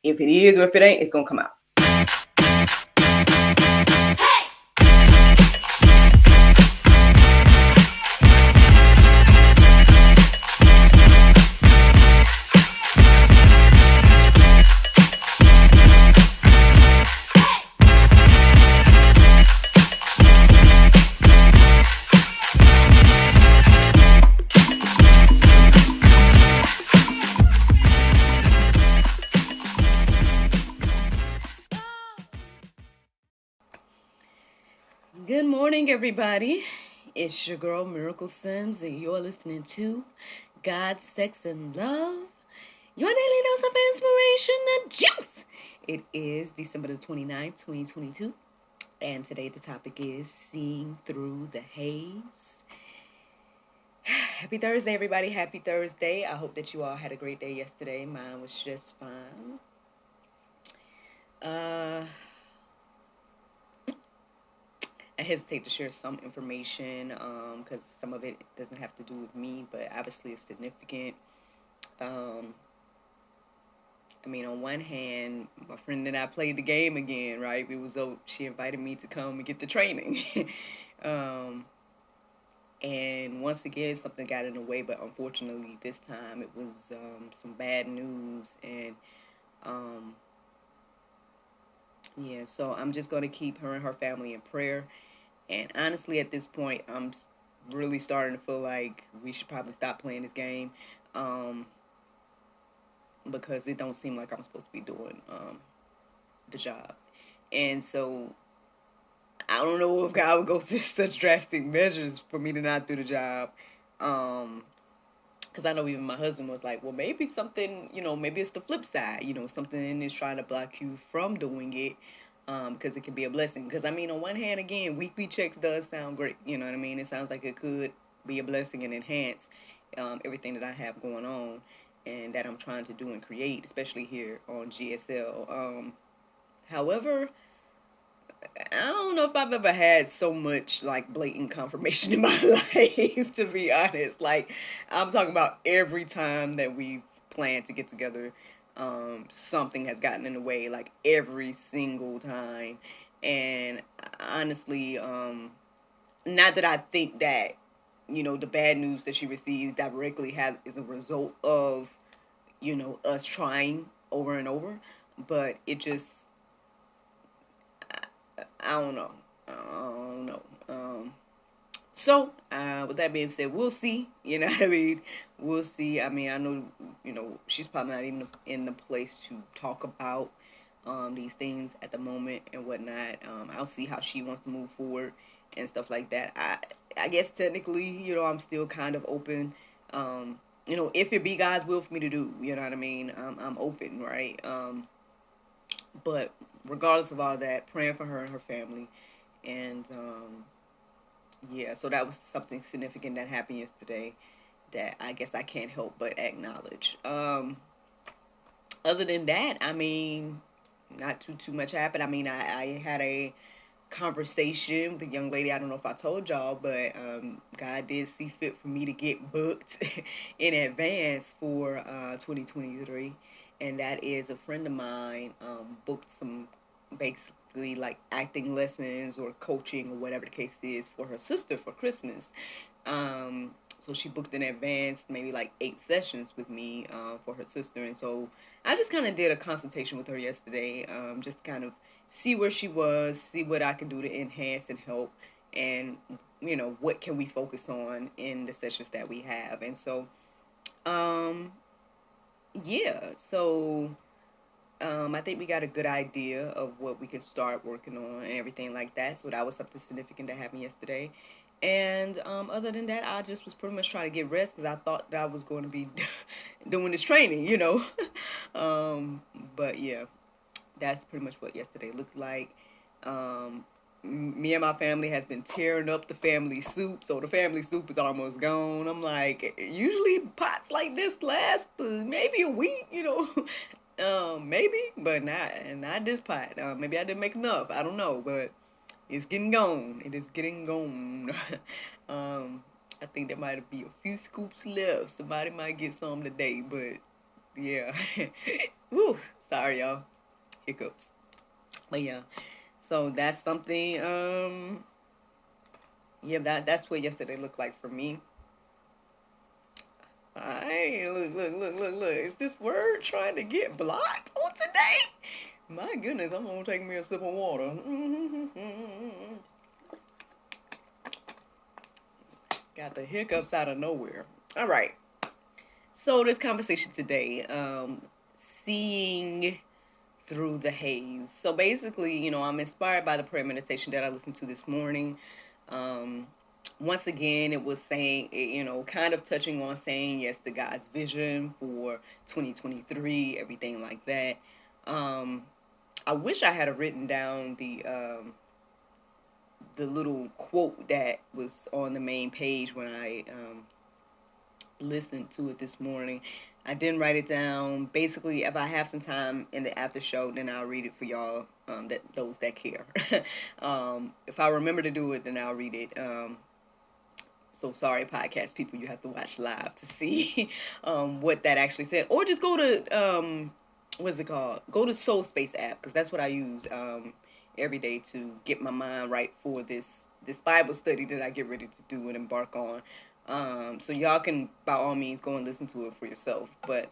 If it is or if it ain't, it's going to come out. Good morning, everybody. It's your girl, Miracle Sims, and you're listening to God, Sex, and Love, your daily dose of inspiration and juice. It is December the 29th, 2022, and today the topic is Seeing Through the Haze. Happy Thursday, everybody. Happy Thursday. I hope that you all had a great day yesterday. Mine was just fine. I hesitate to share some information because some of it doesn't have to do with me, but obviously it's significant. On one hand, my friend and I played the game again, right? She invited me to come and get the training. And once again, something got in the way, but unfortunately this time it was some bad news. And so I'm just going to keep her and her family in prayer. And honestly, at this point, I'm really starting to feel like we should probably stop playing this game because it don't seem like I'm supposed to be doing the job. And so I don't know if God would go to such drastic measures for me to not do the job. Because I know even my husband was like, well, maybe something, maybe it's the flip side. Something is trying to block you from doing it. Because it can be a blessing. Because, on one hand, again, weekly checks does sound great. You know what I mean? It sounds like it could be a blessing and enhance everything that I have going on and that I'm trying to do and create, especially here on GSL. However, I don't know if I've ever had so much, blatant confirmation in my life, to be honest. I'm talking about every time that we plan to get together, something has gotten in the way, every single time. And honestly, not that I think that, the bad news that she received directly is a result of, us trying over and over, but it just, I don't know. So, with that being said, we'll see. We'll see. I know, she's probably not even in the place to talk about these things at the moment and whatnot. I'll see how she wants to move forward and stuff like that. I guess technically, I'm still kind of open. If it be God's will for me to do, you know what I mean? I'm open, right? But regardless of all that, praying for her and her family. And, so that was something significant that happened yesterday that I guess I can't help but acknowledge. Other than that, not too much happened. I had a conversation with a young lady. I don't know if I told y'all, but God did see fit for me to get booked in advance for 2023. And that is a friend of mine booked some basically acting lessons or coaching or whatever the case is for her sister for Christmas. So she booked in advance, maybe 8 sessions with me for her sister. And so I just kind of did a consultation with her yesterday, just kind of see where she was, see what I can do to enhance and help, and, what can we focus on in the sessions that we have. And so, I think we got a good idea of what we can start working on and everything like that. So that was something significant that happened yesterday. And other than that, I just was pretty much trying to get rest because I thought that I was going to be doing this training, But yeah, that's pretty much what yesterday looked like. Me and my family has been tearing up the family soup, so the family soup is almost gone. I'm like, usually pots like this last maybe a week, maybe, but not this pot. Maybe I didn't make enough. I don't know, but it's getting gone. It is getting gone. I think there might be a few scoops left. Somebody might get some today, but yeah. Woo. Sorry, y'all. Hiccups. But yeah, so that's something. Yeah, that's what yesterday looked like for me. Hey, look. Is this word trying to get blocked on today? My goodness, I'm gonna take me a sip of water. Got the hiccups out of nowhere. All right. So this conversation today, seeing through the haze. So basically, I'm inspired by the prayer meditation that I listened to this morning. Once again, it was saying, kind of touching on saying yes to God's vision for 2023, everything like that. I wish I had written down the little quote that was on the main page when I listened to it this morning. I didn't write it down. Basically, if I have some time in the after show, then I'll read it for y'all, those that care. If I remember to do it, then I'll read it. So sorry, podcast people, you have to watch live to see what that actually said. Or just go to, what's it called? Go to Soul Space app, because that's what I use every day to get my mind right for this Bible study that I get ready to do and embark on. So y'all can, by all means, go and listen to it for yourself. But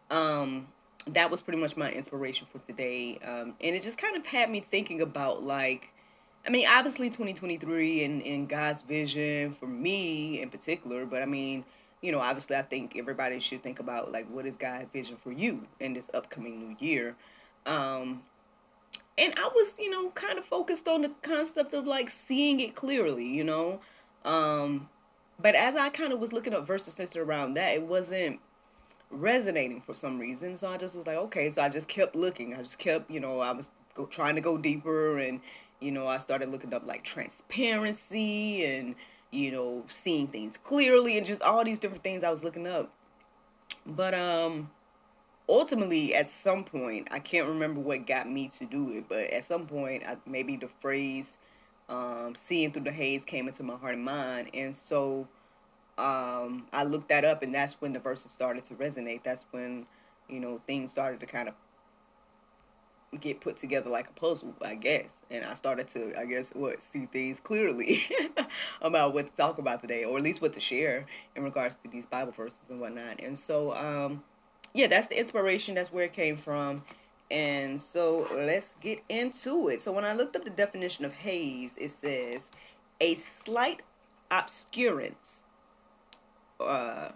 that was pretty much my inspiration for today. And it just kind of had me thinking about, obviously 2023 and God's vision for me in particular. But obviously I think everybody should think about, what is God's vision for you in this upcoming new year. And I was, kind of focused on the concept of, seeing it clearly, But as I kind of was looking up verses centered around that, it wasn't resonating for some reason. So I just was like, okay. So I just kept looking. I just kept, I was trying to go deeper. And, I started looking up, transparency and, seeing things clearly and just all these different things I was looking up. But ultimately, at some point, I can't remember what got me to do it, but at some point, maybe the phrase seeing through the haze came into my heart and mind. And so I looked that up, and that's when the verses started to resonate. That's when, things started to kind of get put together like a puzzle, I guess. And I started to, see things clearly about what to talk about today, or at least what to share in regards to these Bible verses and whatnot. And so, yeah, that's the inspiration. That's where it came from. And so let's get into it. So when I looked up the definition of haze, it says a slight obscurance or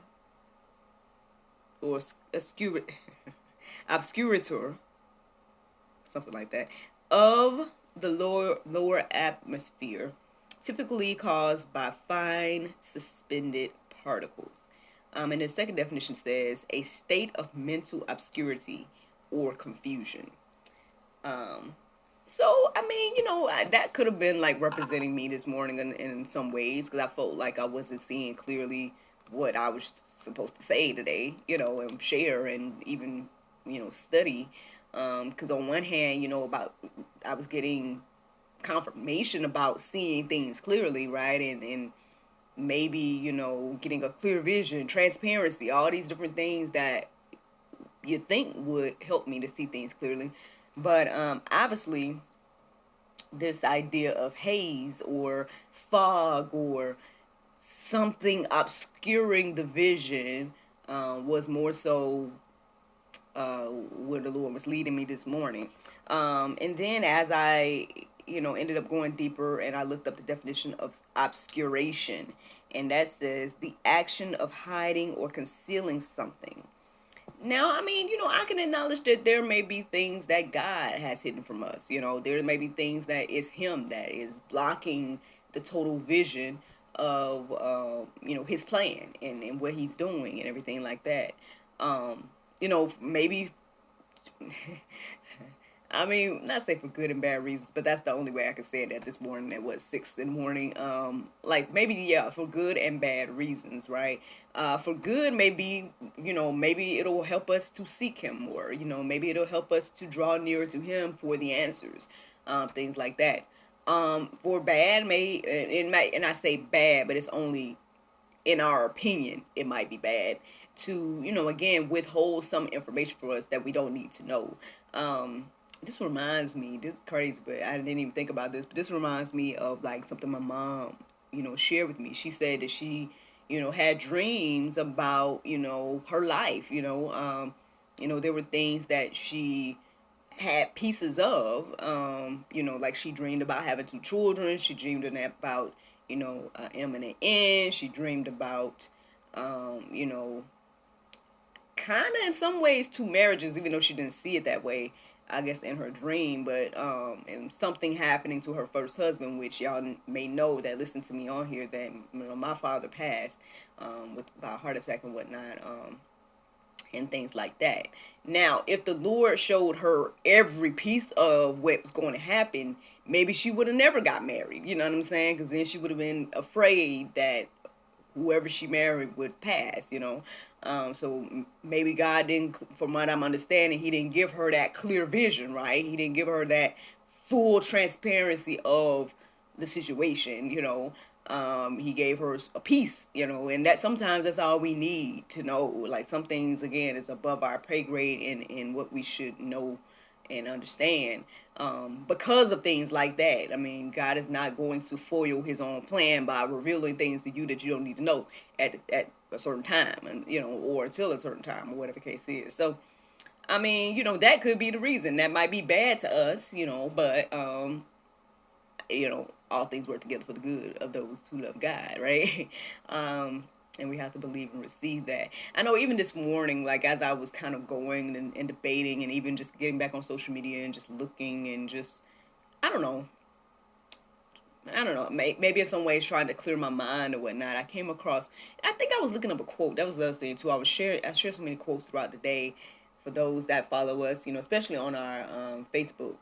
obscurator, something like that, of the lower atmosphere, typically caused by fine suspended particles. And the second definition says a state of mental obscurity or confusion. So, that could have been representing me this morning in some ways, because I felt like I wasn't seeing clearly what I was supposed to say today, and share and even, study. Because on one hand, I was getting confirmation about seeing things clearly, right? And maybe, getting a clear vision, transparency, all these different things that you think would help me to see things clearly. But obviously, this idea of haze or fog or something obscuring the vision was more so where the Lord was leading me this morning. And then as I, ended up going deeper, and I looked up the definition of obscuration, and that says the action of hiding or concealing something. Now, I can acknowledge that there may be things that God has hidden from us. There may be things that is Him that is blocking the total vision of, His plan and what He's doing and everything like that. Maybe, not say for good and bad reasons, but that's the only way I can say it at this morning at 6 in the morning. For good and bad reasons, right? For good, maybe it'll help us to seek Him more. Maybe it'll help us to draw nearer to Him for the answers, things like that. For bad, and I say bad, but it's only in our opinion, it might be bad. to, again, withhold some information for us that we don't need to know. This reminds me, this is crazy, but I didn't even think about this, but this reminds me of like something my mom, shared with me. She said that she, had dreams about, her life, there were things that she had pieces of, like she dreamed about having 2 children. She dreamed about, M and an N. She dreamed about, kind of in some ways 2 marriages, even though she didn't see it that way, I guess, in her dream. But and something happening to her first husband, which y'all may know that listen to me on here, that my father passed by a heart attack and whatnot, and things like that. Now, if the Lord showed her every piece of what was going to happen, maybe she would have never got married. You know what I'm saying? Because then she would have been afraid that whoever she married would pass, so maybe God didn't, from what I'm understanding, he didn't give her that clear vision, right? He didn't give her that full transparency of the situation, he gave her a piece, and that sometimes that's all we need to know. Like some things, again, is above our pay grade in what we should know and understand, because of things like that. I mean, God is not going to foil his own plan by revealing things to you that you don't need to know at a certain time, and or until a certain time, or whatever the case is. So I mean, that could be the reason. That might be bad to us, but all things work together for the good of those who love God, right? And we have to believe and receive that. I know even this morning, like as I was kind of going and debating, and even just getting back on social media and just looking and just, I don't know, maybe in some ways trying to clear my mind or whatnot, I came across, I think I was looking up a quote. That was the other thing too. I share so many quotes throughout the day for those that follow us, especially on our Facebook.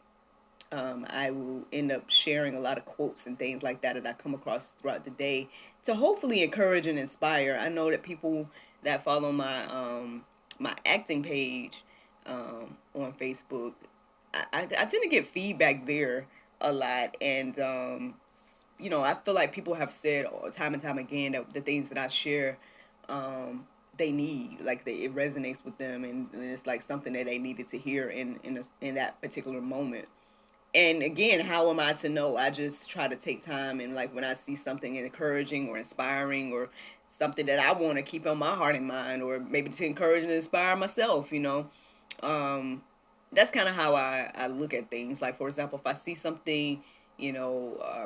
I will end up sharing a lot of quotes and things like that I come across throughout the day to hopefully encourage and inspire. I know that people that follow my acting page on Facebook, I tend to get feedback there a lot, and I feel like people have said time and time again that the things that I share, they need, like it resonates with them, and it's like something that they needed to hear in that particular moment. And again, how am I to know? I just try to take time, and like when I see something encouraging or inspiring or something that I want to keep on my heart and mind, or maybe to encourage and inspire myself, that's kind of how I look at things. Like, for example, if I see something,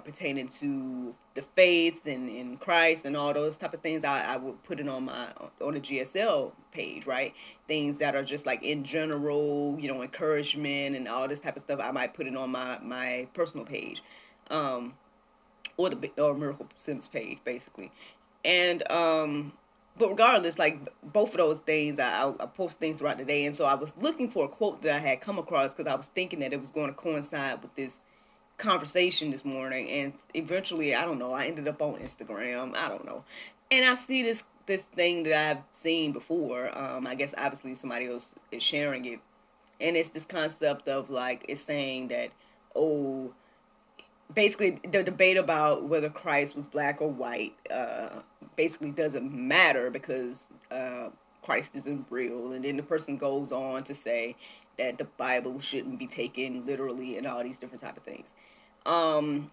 pertaining to the faith and in Christ and all those type of things, I would put it on the GSL page, right? Things that are just like in general, encouragement and all this type of stuff, I might put it on my personal page, or Miracle Sims page, basically. And but regardless, like both of those things, I post things throughout the day. And so I was looking for a quote that I had come across, because I was thinking that it was going to coincide with this conversation this morning, and eventually, I don't know, I ended up on Instagram, I don't know, and I see this thing that I've seen before. I guess obviously somebody else is sharing it, and it's this concept of like, it's saying that, basically the debate about whether Christ was black or white basically doesn't matter, because Christ isn't real. And then the person goes on to say that the Bible shouldn't be taken literally and all these different type of things. And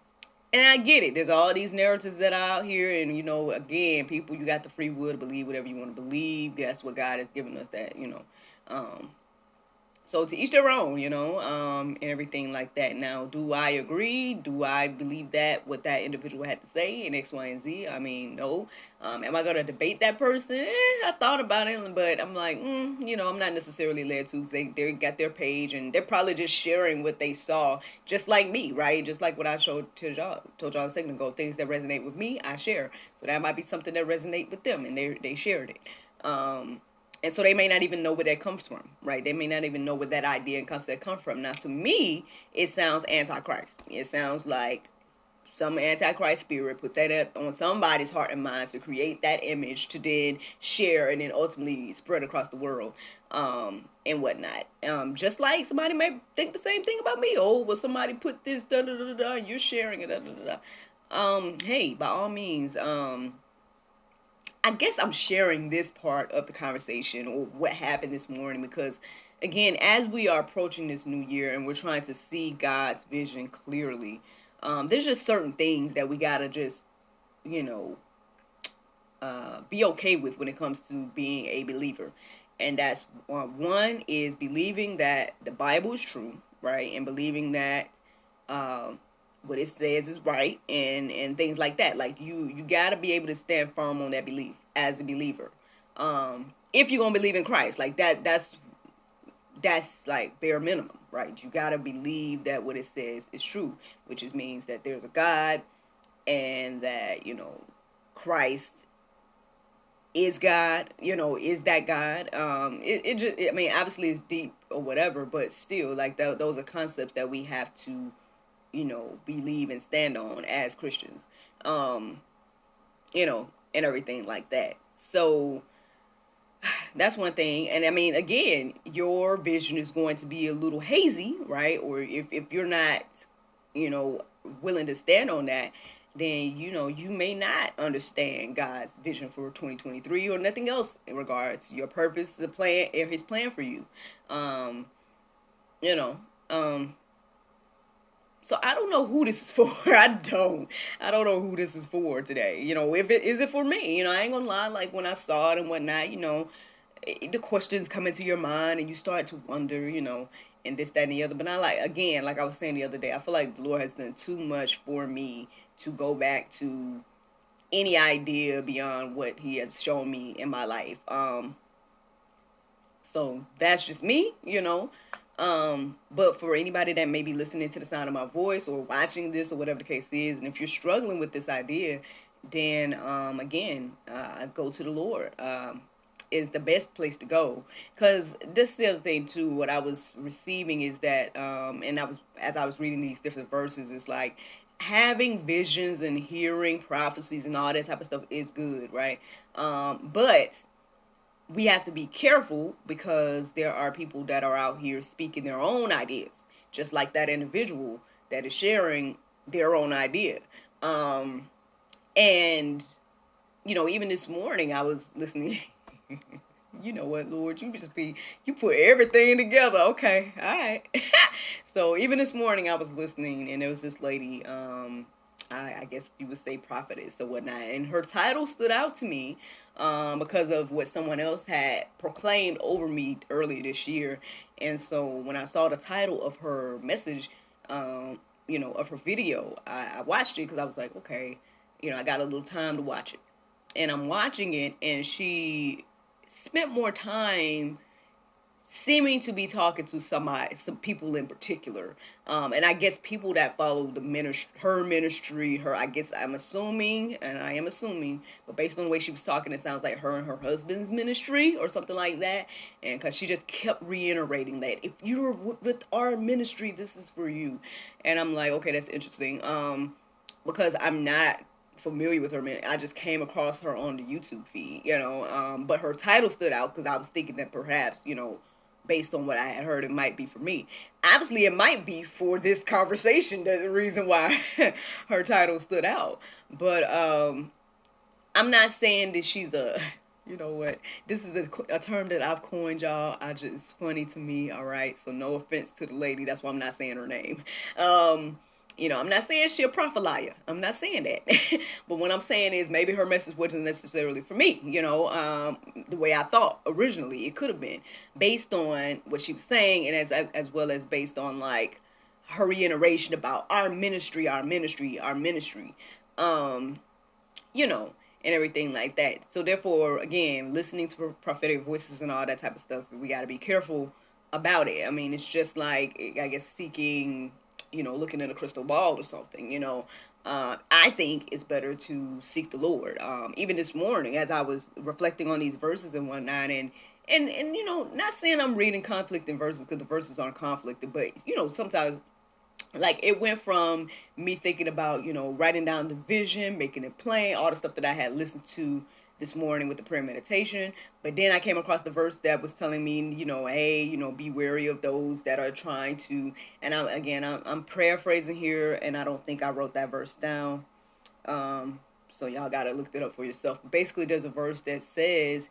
I get it. There's all these narratives that are out here, and again, people, you got the free will to believe whatever you want to believe. That's what God has given us, that so to each their own, and everything like that. Now, do I agree? Do I believe that what that individual had to say in X, Y, and Z? I mean, no. Am I going to debate that person? I thought about it, but I'm like, I'm not necessarily led to. They got their page, and they're probably just sharing what they saw, just like me, right? Just like what I told y'all a second ago. Things that resonate with me, I share. So that might be something that resonate with them, and they shared it. And so they may not even know where that comes from, right? They may not even know where that idea and concept come from. Now, to me, it sounds antichrist. It sounds like some antichrist spirit put that up on somebody's heart and mind to create that image to then share and then ultimately spread across the world, and whatnot. Just like somebody may think the same thing about me. Oh, well, somebody put this, da-da-da-da, you're sharing it, da-da-da-da. Hey, by all means, I guess I'm sharing this part of the conversation or what happened this morning because, again, as we are approaching this new year and we're trying to see God's vision clearly, there's just certain things that we gotta just, you know, be okay with when it comes to being a believer. And that's one is believing that the Bible is true, right? And believing that what it says is right and things like that. Like you got to be able to stand firm on that belief as a believer. If you're going to believe in Christ, like that's like bare minimum, right? You got to believe that what it says is true, which means that there's a God and that, Christ is God, is that God. I mean, obviously it's deep or whatever, but still, like, those are concepts that we have to, believe and stand on as Christians, and everything like that. So that's one thing. And I mean, again, your vision is going to be a little hazy, right? Or if you're not, willing to stand on that, then you may not understand God's vision for 2023 or nothing else in regards to your purpose, the plan, or His plan for you. You know, so I don't know who this is for. I don't know who this is for today. If it is it for me. I ain't gonna lie. Like when I saw it and whatnot, the questions come into your mind and you start to wonder, and this, that, and the other. But like I was saying the other day, I feel like the Lord has done too much for me to go back to any idea beyond what He has shown me in my life. So that's just me, but for anybody that may be listening to the sound of my voice or watching this or whatever the case is, and if you're struggling with this idea, then again, go to the Lord. Is the best place to go, because this is the other thing too. What I was receiving is that, and as I was reading these different verses, it's like having visions and hearing prophecies and all that type of stuff is good, right? But we have to be careful because there are people that are out here speaking their own ideas, just like that individual that is sharing their own idea. And even this morning I was listening. You know what, Lord, you put everything together. Okay, all right. So even this morning I was listening, and there was this lady, I guess you would say prophetess or whatnot, and her title stood out to me because of what someone else had proclaimed over me earlier this year. And so when I saw the title of her message, of her video, I watched it because I was like, okay, I got a little time to watch it. And I'm watching it, and she spent more time seeming to be talking to some people in particular, and I guess people that follow her ministry. I guess I am assuming, but based on the way she was talking, it sounds like her and her husband's ministry or something like that. And because she just kept reiterating that if you're with our ministry, this is for you. And I'm like, okay, that's interesting, because I'm not familiar with her. I just came across her on the YouTube feed, but her title stood out because I was thinking that perhaps, based on what I had heard, it might be for me. Obviously, it might be for this conversation. That's the reason why her title stood out. But I'm not saying that she's you know what? This is a term that I've coined, y'all. It's funny to me, all right? So no offense to the lady. That's why I'm not saying her name. I'm not saying she a prophet liar. I'm not saying that. But what I'm saying is maybe her message wasn't necessarily for me, the way I thought originally it could have been, based on what she was saying, and as well as based on like her reiteration about our ministry, and everything like that. So therefore, again, listening to prophetic voices and all that type of stuff, we got to be careful about it. I mean, it's just like, I guess, seeking, looking in a crystal ball or something, I think it's better to seek the Lord. Even this morning, as I was reflecting on these verses and whatnot, and not saying I'm reading conflicting verses, because the verses aren't conflicted, but, sometimes, like, it went from me thinking about, writing down the vision, making it plain, all the stuff that I had listened to this morning with the prayer meditation. But then I came across the verse that was telling me, hey, be wary of those that are trying to, and I'm paraphrasing here, and I don't think I wrote that verse down. So y'all got to look that up for yourself. Basically, there's a verse that says,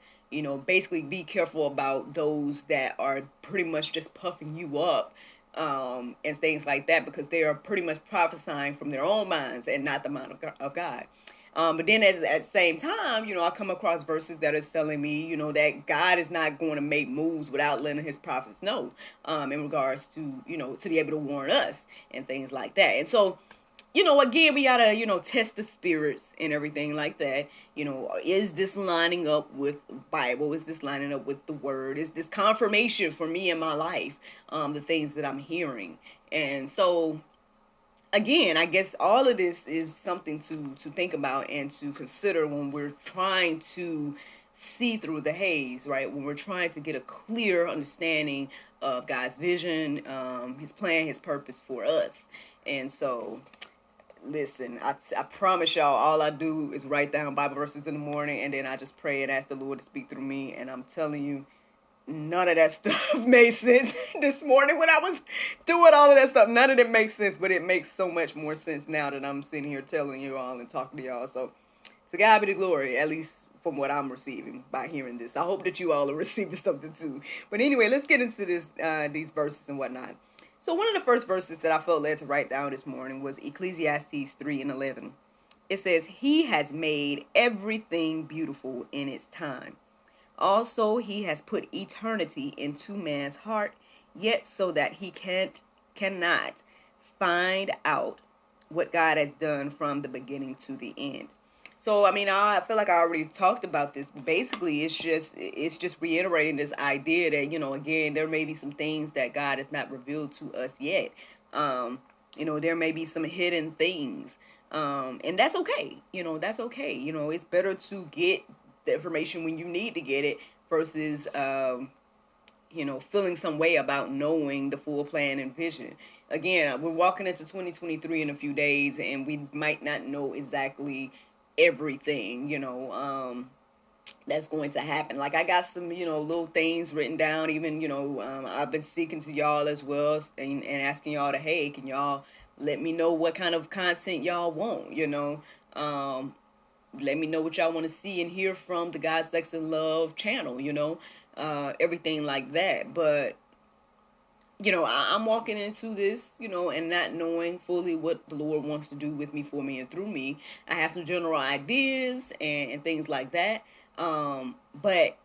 basically be careful about those that are pretty much just puffing you up, and things like that, because they are pretty much prophesying from their own minds and not the mind of God. But then at the same time, I come across verses that are telling me, that God is not going to make moves without letting his prophets know, in regards to, to be able to warn us and things like that. And so, again, we gotta, test the spirits and everything like that. Is this lining up with Bible? Is this lining up with the word? Is this confirmation for me in my life? The things that I'm hearing. And so, again, I guess all of this is something to think about and to consider when we're trying to see through the haze, right? When we're trying to get a clear understanding of God's vision, his plan, his purpose for us. And so, listen, I promise y'all, all I do is write down Bible verses in the morning, and then I just pray and ask the Lord to speak through me. And I'm telling you, none of that stuff made sense this morning when I was doing all of that stuff. None of it makes sense, but it makes so much more sense now that I'm sitting here telling you all and talking to y'all. So to God be the glory, at least from what I'm receiving by hearing this. I hope that you all are receiving something too. But anyway, let's get into these verses and whatnot. So one of the first verses that I felt led to write down this morning was Ecclesiastes 3:11. It says, "He has made everything beautiful in its time. Also, he has put eternity into man's heart, yet so that he cannot find out what God has done from the beginning to the end." So, I feel like I already talked about this. Basically, it's just reiterating this idea that, again, there may be some things that God has not revealed to us yet. There may be some hidden things. And that's okay. That's okay. It's better to get the information when you need to get it versus, feeling some way about knowing the full plan and vision. Again, we're walking into 2023 in a few days, and we might not know exactly everything, that's going to happen. Like, I got some, little things written down. Even, I've been speaking to y'all as well, and asking y'all to, hey, can y'all let me know what kind of content y'all want, let me know what y'all want to see and hear from the God, Sex, and Love channel, everything like that. But, I'm walking into this, and not knowing fully what the Lord wants to do with me, for me, and through me. I have some general ideas and things like that. But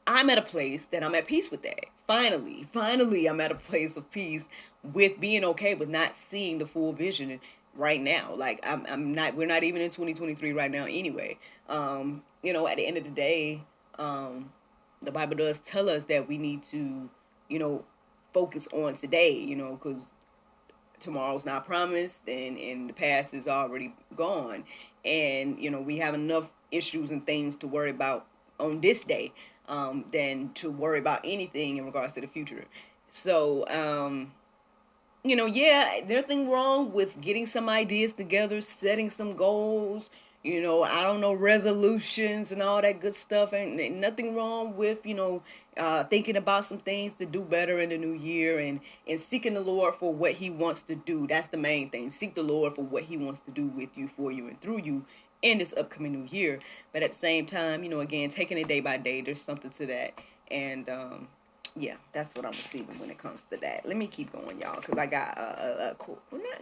I'm at a place that I'm at peace with that. Finally, I'm at a place of peace with being okay with not seeing the full vision right now. Like, we're not even in 2023 right now anyway. At the end of the day, the Bible does tell us that we need to, focus on today, because tomorrow's not promised, and the past is already gone. And, we have enough issues and things to worry about on this day, than to worry about anything in regards to the future. So, yeah, there's nothing wrong with getting some ideas together, setting some goals, I don't know, resolutions and all that good stuff. Ain't nothing wrong with, thinking about some things to do better in the new year, and seeking the Lord for what he wants to do. That's the main thing. Seek the Lord for what he wants to do with you, for you, and through you in this upcoming new year. But at the same time, again, taking it day by day, there's something to that. And, yeah, that's what I'm receiving when it comes to that. Let me keep going, y'all, because I got not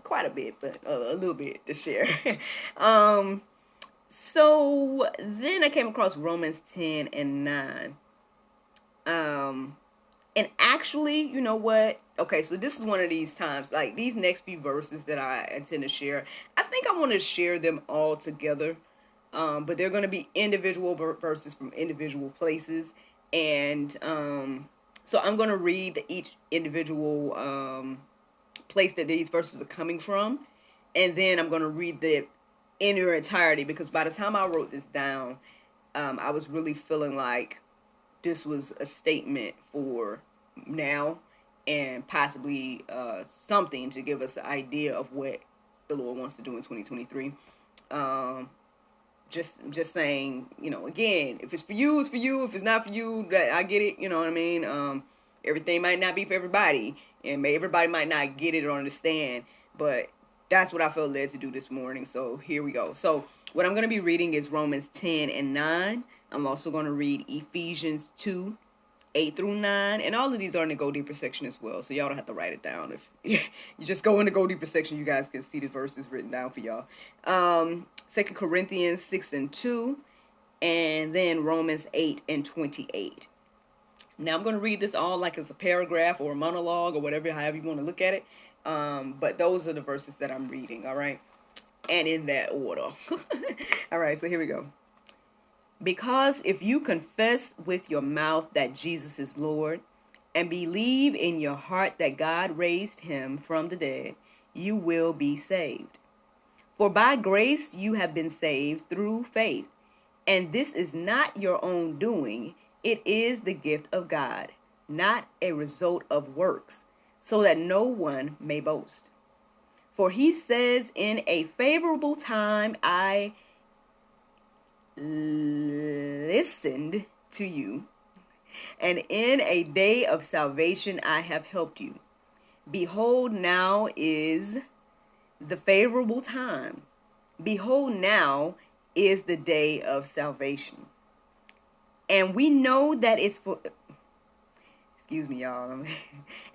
quite a bit, but a little bit to share. So then I came across Romans 10:9. And actually, you know what? Okay, so this is one of these times, like these next few verses that I intend to share. I think I want to share them all together. But they're going to be individual verses from individual places. And so I'm going to read each individual place that these verses are coming from. And then I'm going to read the in their entirety, because by the time I wrote this down, I was really feeling like this was a statement for now, and possibly something to give us an idea of what the Lord wants to do in 2023. Just saying, again, if it's for you, it's for you. If it's not for you, I get it. You know what I mean? Everything might not be for everybody, and everybody might not get it or understand, but that's what I felt led to do this morning. So here we go. So What I'm going to be reading is Romans 10 and 9. I'm also going to read Ephesians 2, 8 through 9. And all of these are in the Go Deeper section as well. So y'all don't have to write it down. If you just go in the Go Deeper section, you guys can see the verses written down for y'all. 2 Corinthians 6 and 2. And then Romans 8 and 28. Now I'm going to read this all like it's a paragraph or a monologue or whatever, however you want to look at it. But those are the verses that I'm reading, all right? And in that order. All right, so here we go. Because if you confess with your mouth that Jesus is Lord and believe in your heart that God raised him from the dead, you will be saved. For by grace you have been saved through faith. And this is not your own doing. It is the gift of God, not a result of works, so that no one may boast. For he says, in a favorable time I listened to you, and in a day of salvation I have helped you. Behold, now is the favorable time. Behold, now is the day of salvation. And we know that it's for, excuse me, y'all.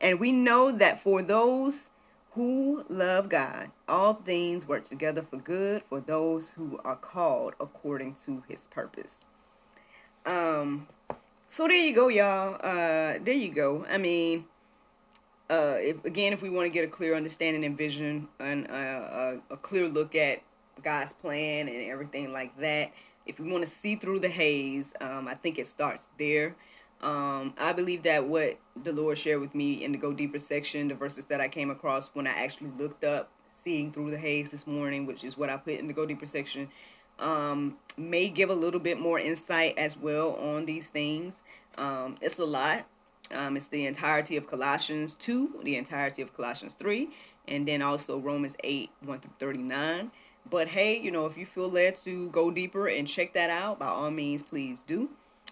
And we know that for those who love God, all things work together for good for those who are called according to his purpose. So there you go, y'all. There you go. I mean, if we want to get a clear understanding and vision and a clear look at God's plan and everything like that, if we want to see through the haze, I think it starts there. I believe that what the Lord shared with me in the Go Deeper section, the verses that I came across when I actually looked up Seeing Through the Haze this morning, which is what I put in the Go Deeper section, may give a little bit more insight as well on these things. It's a lot. It's the entirety of Colossians 2, the entirety of Colossians 3, and then also Romans 8, 1 through 39. But hey, if you feel led to go deeper and check that out, by all means, please do.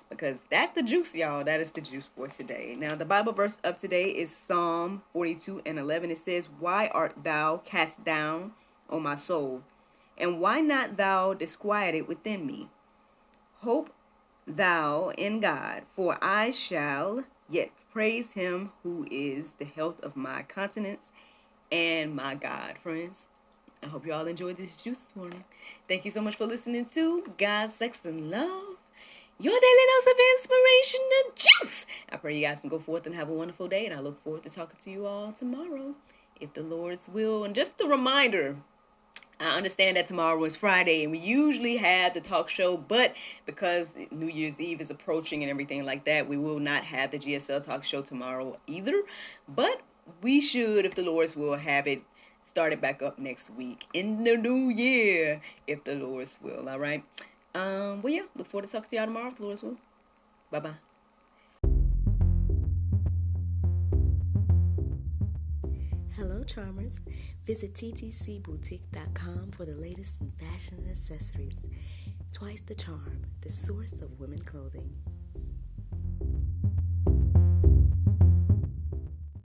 Because that's the juice, y'all. That is the juice for today. Now, the Bible verse of today is Psalm 42 and 11. It says, why art thou cast down, O my soul? And why not thou disquieted within me? Hope thou in God, for I shall yet praise him who is the health of my countenance and my God. Friends, I hope you all enjoyed this juice this morning. Thank you so much for listening to God, Sex, and Love, your daily dose of inspiration and juice. I pray you guys can go forth and have a wonderful day, and I look forward to talking to you all tomorrow, if the Lord's will. And just a reminder, I understand that tomorrow is Friday, and we usually have the talk show, but because New Year's Eve is approaching and everything like that, we will not have the GSL talk show tomorrow either. But we should, if the Lord's will, have it started back up next week in the new year, if the Lord's will. All right. Well, yeah, look forward to talking to y'all tomorrow, if the Lord's will. Bye-bye. Hello, charmers. Visit ttcboutique.com for the latest in fashion and accessories. Twice the charm, the source of women clothing.